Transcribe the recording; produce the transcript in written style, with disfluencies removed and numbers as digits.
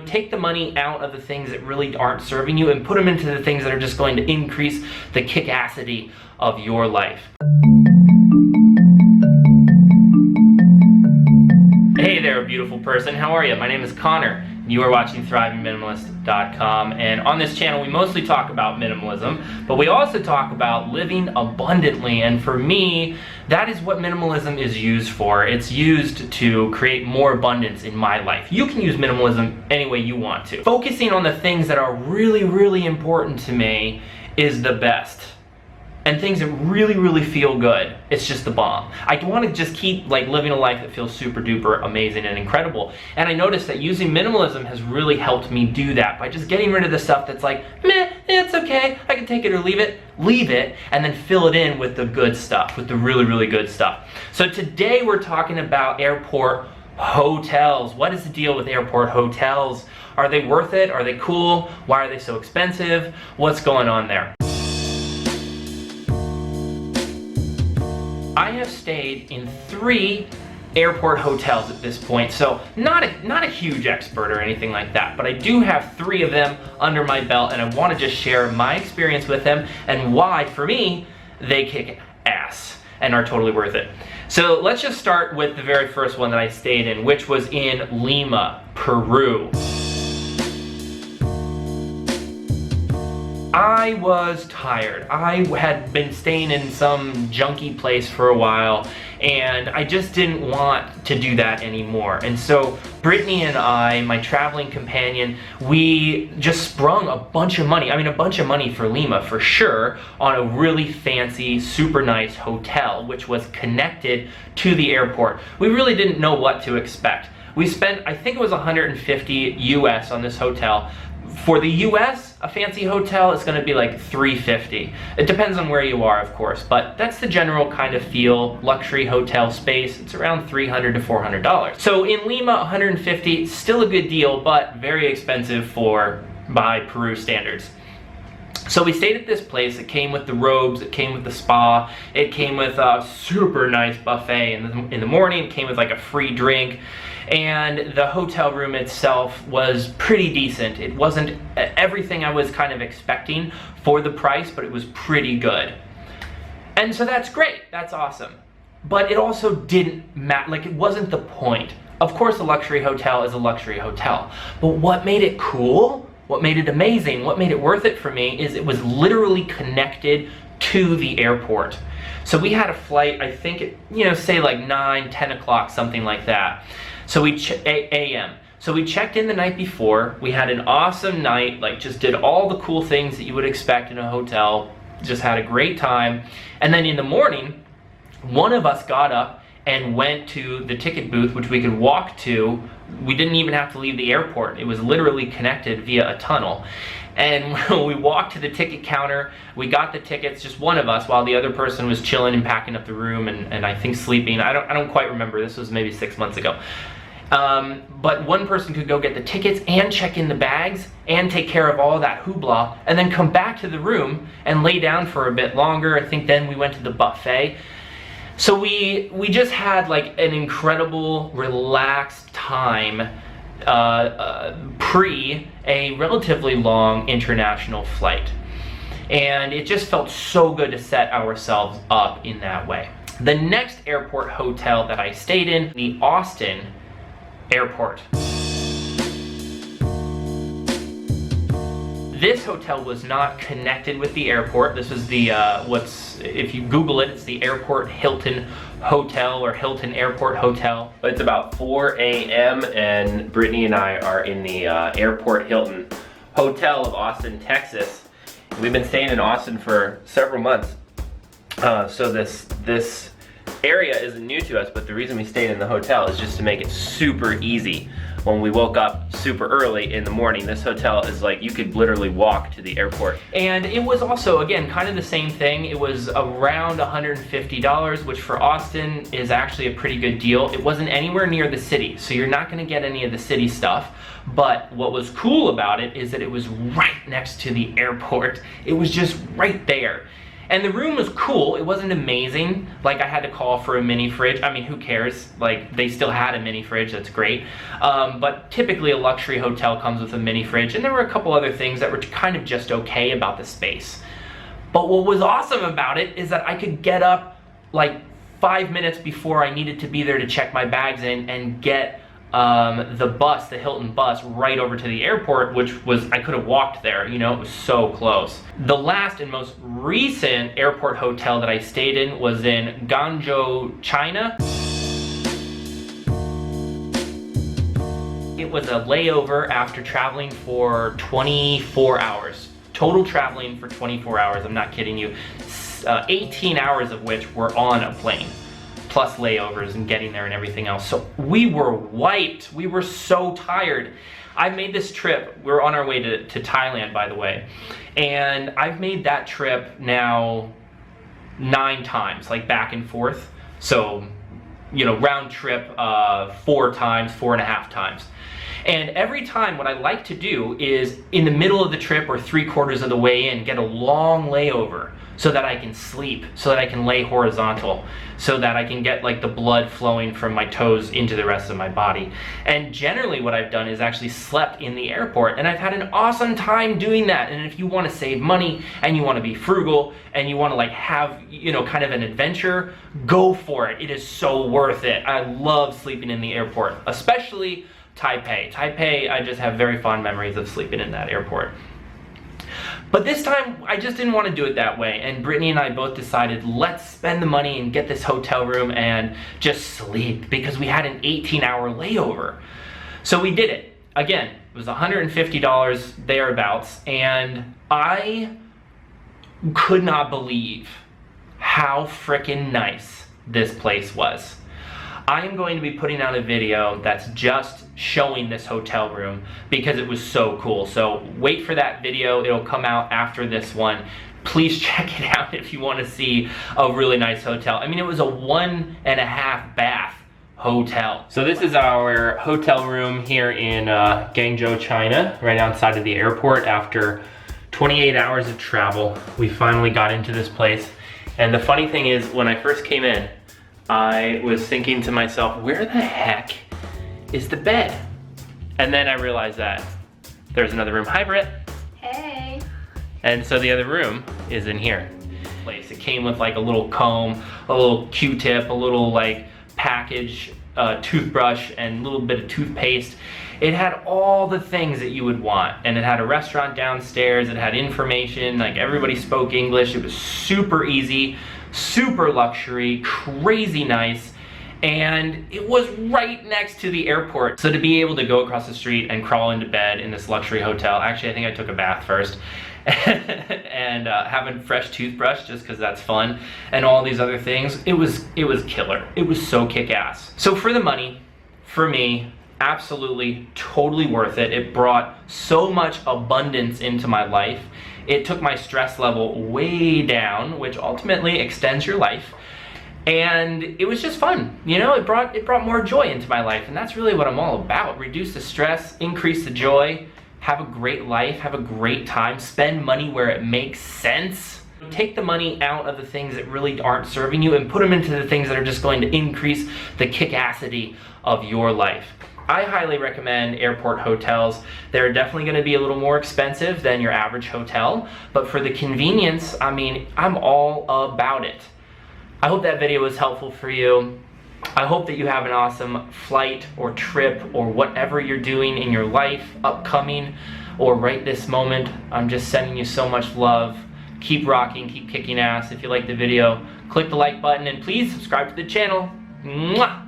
take the money out of the things that really aren't serving you and put them into the things that are just going to increase the kick-assity of your life. Hey there, beautiful person. How are you? My name is Connor. You are watching ThrivingMinimalist.com, and on this channel we mostly talk about minimalism, but we also talk about living abundantly, and for me, that is what minimalism is used for. It's used to create more abundance in my life. You can use minimalism any way you want to. Focusing on the things that are really, really important to me is the best. And things that really, really feel good, it's just the bomb. I want to just keep living a life that feels super duper amazing and incredible. And I noticed that using minimalism has really helped me do that by just getting rid of the stuff that's like, meh, it's okay, I can take it or leave it, and then fill it in with the good stuff, with the really, really good stuff. So today we're talking about airport hotels. What is the deal with airport hotels? Are they worth it? Are they cool? Why are they so expensive? What's going on there? I have stayed in 3 airport hotels at this point, so not a huge expert or anything like that, but I do have 3 of them under my belt, and I want to just share my experience with them and why, for me, they kick ass and are totally worth it. So let's just start with the very first one that I stayed in, which was in Lima, Peru. I was tired. I had been staying in some junky place for a while, and I just didn't want to do that anymore. And so Brittany and I, my traveling companion, we just sprung a bunch of money, a bunch of money for Lima for sure, on a really fancy, super nice hotel, which was connected to the airport. We really didn't know what to expect. We spent, I think it was 150 US on this hotel. For the US, a fancy hotel is going to be like $350. It depends on where you are, of course, but that's the general kind of feel. Luxury hotel space, it's around $300 to $400. So in Lima, 150, still a good deal, but very expensive by Peru standards. So we stayed at this place. It came with the robes, it came with the spa, it came with a super nice buffet in the morning, it came with like a free drink, and the hotel room itself was pretty decent. It wasn't everything I was kind of expecting for the price, but it was pretty good. And so that's great, that's awesome. But it also didn't matter, it wasn't the point. Of course a luxury hotel is a luxury hotel, but what made it cool, what made it amazing, what made it worth it for me is it was literally connected to the airport. So we had a flight, I think, say like 9, 10 o'clock, something like that. So we a.m. So we checked in the night before. We had an awesome night, just did all the cool things that you would expect in a hotel. Just had a great time. And then in the morning, one of us got up and went to the ticket booth, which we could walk to. We didn't even have to leave the airport. It was literally connected via a tunnel. And when we walked to the ticket counter, we got the tickets, just one of us, while the other person was chilling and packing up the room and I think sleeping. I don't quite remember. This was maybe 6 months ago. But one person could go get the tickets and check in the bags and take care of all that hoopla and then come back to the room and lay down for a bit longer. I think then we went to the buffet. So we just had an incredible, relaxed time pre a relatively long international flight. And it just felt so good to set ourselves up in that way. The next airport hotel that I stayed in, the Austin airport. This hotel was not connected with the airport. This was the, if you Google it, it's the Airport Hilton Hotel or Hilton Airport Hotel. It's about 4 a.m. and Brittany and I are in the Airport Hilton Hotel of Austin, Texas. We've been staying in Austin for several months. So this area isn't new to us, but the reason we stayed in the hotel is just to make it super easy. When we woke up super early in the morning, this hotel is you could literally walk to the airport. And it was also, again, kind of the same thing. It was around $150, which for Austin is actually a pretty good deal. It wasn't anywhere near the city, so you're not gonna get any of the city stuff. But what was cool about it is that it was right next to the airport. It was just right there. And the room was cool. It wasn't amazing. Like, I had to call for a mini fridge. I mean, who cares? Like, they still had a mini fridge. That's great. But typically a luxury hotel comes with a mini fridge. And there were a couple other things that were kind of just okay about the space. But what was awesome about it is that I could get up like 5 minutes before I needed to be there to check my bags in and get the Hilton bus, right over to the airport, which was, I could have walked there, you know, it was so close. The last and most recent airport hotel that I stayed in was in Guangzhou, China. It was a layover after traveling for 24 hours. Total traveling for 24 hours, I'm not kidding you. 18 hours of which were on a plane, plus layovers and getting there and everything else. So we were wiped. We were so tired. I've made this trip. We're on our way to Thailand, by the way. And I've made that trip now 9 times, like back and forth. So, you know, round trip 4 times, 4.5 times. And every time what I like to do is in the middle of the trip or 3/4 of the way in, get a long layover so that I can sleep, so that I can lay horizontal, so that I can get like the blood flowing from my toes into the rest of my body. And generally what I've done is actually slept in the airport, and I've had an awesome time doing that. And if you want to save money and you want to be frugal and you want to like have, you know, kind of an adventure, go for it. It is so worth it. I love sleeping in the airport, especially Taipei. Taipei, I just have very fond memories of sleeping in that airport. But this time, I just didn't want to do it that way, and Brittany and I both decided, let's spend the money and get this hotel room and just sleep, because we had an 18-hour layover. So we did it. Again, it was $150 thereabouts, and I could not believe how freaking nice this place was. I am going to be putting out a video that's just showing this hotel room because it was so cool. So wait for that video. It'll come out after this one. Please check it out if you want to see a really nice hotel. I mean, it was a 1.5 bath hotel. So this is our hotel room here in Guangzhou, China, right outside of the airport. After 28 hours of travel, we finally got into this place. And the funny thing is, when I first came in, I was thinking to myself, where the heck is the bed? And then I realized that there's another room. Hi, Britt. Hey. And so the other room is in here. It came with like a little comb, a little Q-tip, a little like package, toothbrush, and a little bit of toothpaste. It had all the things that you would want. And it had a restaurant downstairs. It had information, like everybody spoke English. It was super easy, super luxury, crazy nice, and it was right next to the airport. So to be able to go across the street and crawl into bed in this luxury hotel, actually I think I took a bath first, and have a fresh toothbrush just because that's fun, and all these other things, it was killer. It was so kick-ass. So for the money, for me, absolutely, totally worth it. It brought so much abundance into my life. It took my stress level way down, which ultimately extends your life. And it was just fun. You know, it brought more joy into my life, and that's really what I'm all about. Reduce the stress, increase the joy, have a great life, have a great time, spend money where it makes sense. Take the money out of the things that really aren't serving you and put them into the things that are just going to increase the kick-assity of your life. I highly recommend airport hotels. They're definitely going to be a little more expensive than your average hotel, but for the convenience, I mean, I'm all about it. I hope that video was helpful for you. I hope that you have an awesome flight or trip or whatever you're doing in your life, upcoming or right this moment. I'm just sending you so much love. Keep rocking, keep kicking ass. If you liked the video, click the like button, and please subscribe to the channel. Mwah!